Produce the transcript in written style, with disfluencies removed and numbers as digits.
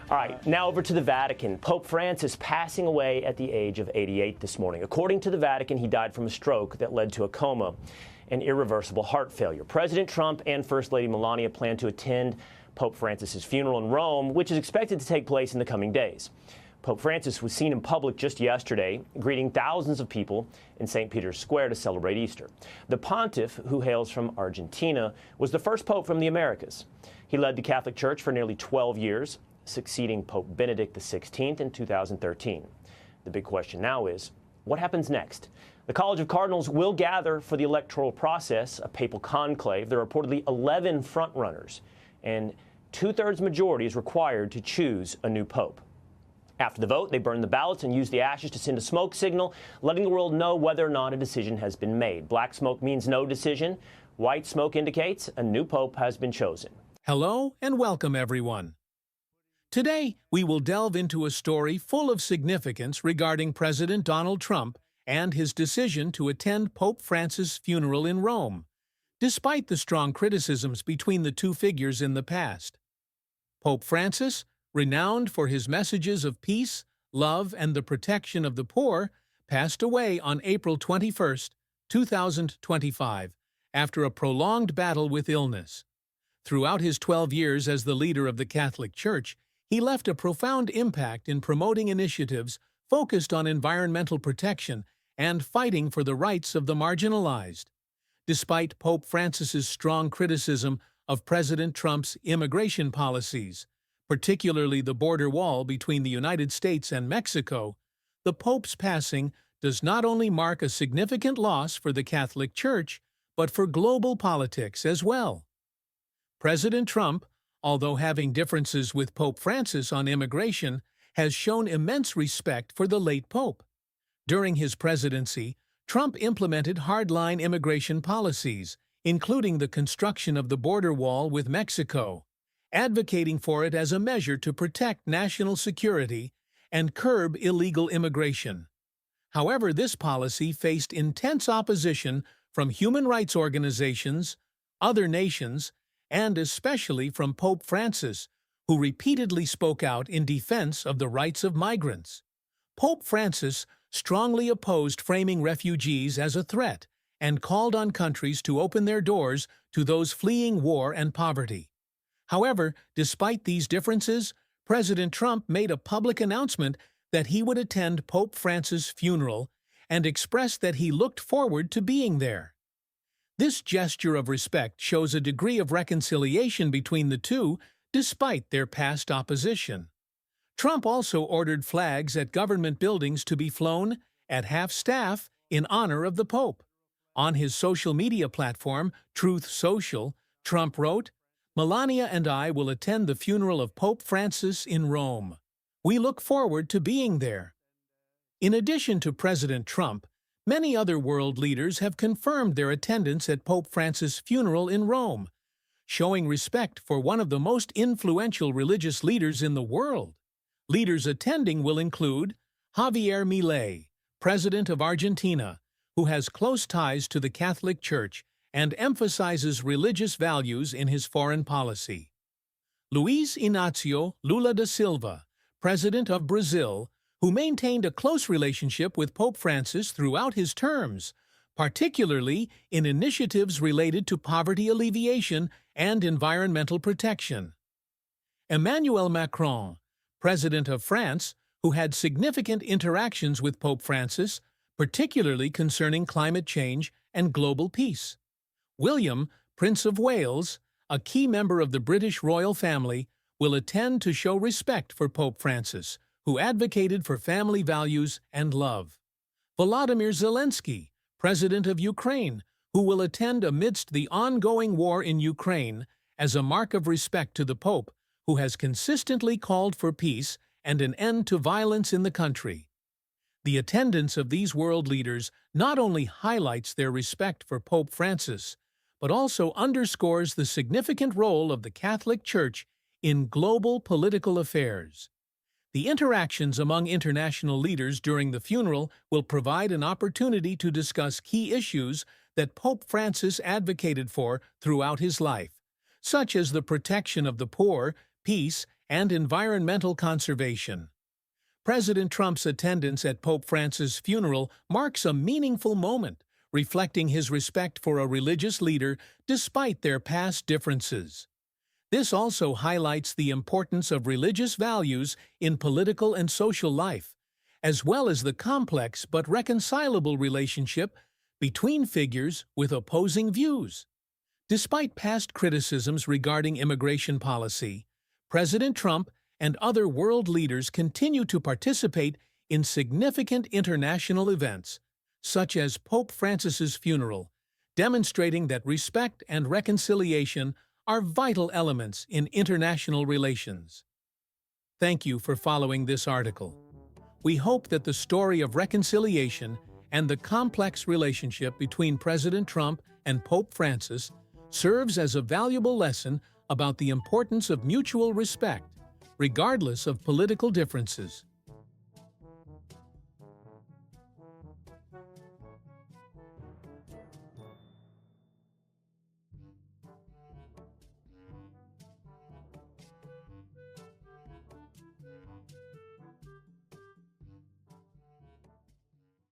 All right, now over to the Vatican. Pope Francis passing away at the age of 88 this morning. According to the Vatican, he died from a stroke that led to a coma and irreversible heart failure. President Trump and First Lady Melania plan to attend Pope Francis's funeral in Rome, which is expected to take place in the coming days. Pope Francis was seen in public just yesterday, greeting thousands of people in St. Peter's Square to celebrate Easter. The pontiff, who hails from Argentina, was the first pope from the Americas. He led the Catholic Church for nearly 12 years, succeeding Pope Benedict XVI in 2013. The big question now is, what happens next? The College of Cardinals will gather for the electoral process, a papal conclave. There are reportedly 11 frontrunners, and two-thirds majority is required to choose a new pope. After the vote, they burn the ballots and use the ashes to send a smoke signal, letting the world know whether or not a decision has been made. Black smoke means no decision. White smoke indicates a new pope has been chosen. Hello and welcome, everyone. Today, we will delve into a story full of significance regarding President Donald Trump and his decision to attend Pope Francis' funeral in Rome, despite the strong criticisms between the two figures in the past. Pope Francis, renowned for his messages of peace, love, and the protection of the poor, passed away on April 21, 2025, after a prolonged battle with illness. Throughout his 12 years as the leader of the Catholic Church, he left a profound impact in promoting initiatives focused on environmental protection and fighting for the rights of the marginalized. Despite Pope Francis's strong criticism of President Trump's immigration policies, particularly the border wall between the United States and Mexico, the Pope's passing does not only mark a significant loss for the Catholic Church, but for global politics as well. President Trump, although having differences with Pope Francis on immigration, has shown immense respect for the late Pope. During his presidency, Trump implemented hardline immigration policies, including the construction of the border wall with Mexico, advocating for it as a measure to protect national security and curb illegal immigration. However, this policy faced intense opposition from human rights organizations, other nations, and especially from Pope Francis, who repeatedly spoke out in defense of the rights of migrants. Pope Francis strongly opposed framing refugees as a threat and called on countries to open their doors to those fleeing war and poverty. However, despite these differences, President Trump made a public announcement that he would attend Pope Francis' funeral and expressed that he looked forward to being there. This gesture of respect shows a degree of reconciliation between the two, despite their past opposition. Trump also ordered flags at government buildings to be flown at half-staff in honor of the Pope. On his social media platform, Truth Social, Trump wrote, "Melania and I will attend the funeral of Pope Francis in Rome. We look forward to being there." In addition to President Trump, many other world leaders have confirmed their attendance at Pope Francis' funeral in Rome, showing respect for one of the most influential religious leaders in the world. Leaders attending will include Javier Milei, President of Argentina, who has close ties to the Catholic Church and emphasizes religious values in his foreign policy; Luiz Inácio Lula da Silva, President of Brazil, who maintained a close relationship with Pope Francis throughout his terms, particularly in initiatives related to poverty alleviation and environmental protection; Emmanuel Macron, President of France, who had significant interactions with Pope Francis, particularly concerning climate change and global peace; William, Prince of Wales, a key member of the British royal family, will attend to show respect for Pope Francis, who advocated for family values and love; Volodymyr Zelensky, President of Ukraine, who will attend amidst the ongoing war in Ukraine as a mark of respect to the Pope, who has consistently called for peace and an end to violence in the country. The attendance of these world leaders not only highlights their respect for Pope Francis, but also underscores the significant role of the Catholic Church in global political affairs. The interactions among international leaders during the funeral will provide an opportunity to discuss key issues that Pope Francis advocated for throughout his life, such as the protection of the poor, peace, and environmental conservation. President Trump's attendance at Pope Francis' funeral marks a meaningful moment, reflecting his respect for a religious leader despite their past differences. This also highlights the importance of religious values in political and social life, as well as the complex but reconcilable relationship between figures with opposing views. Despite past criticisms regarding immigration policy, President Trump and other world leaders continue to participate in significant international events, such as Pope Francis's funeral, demonstrating that respect and reconciliation are vital elements in international relations. Thank you for following this article. We hope that the story of reconciliation and the complex relationship between President Trump and Pope Francis serves as a valuable lesson about the importance of mutual respect, regardless of political differences.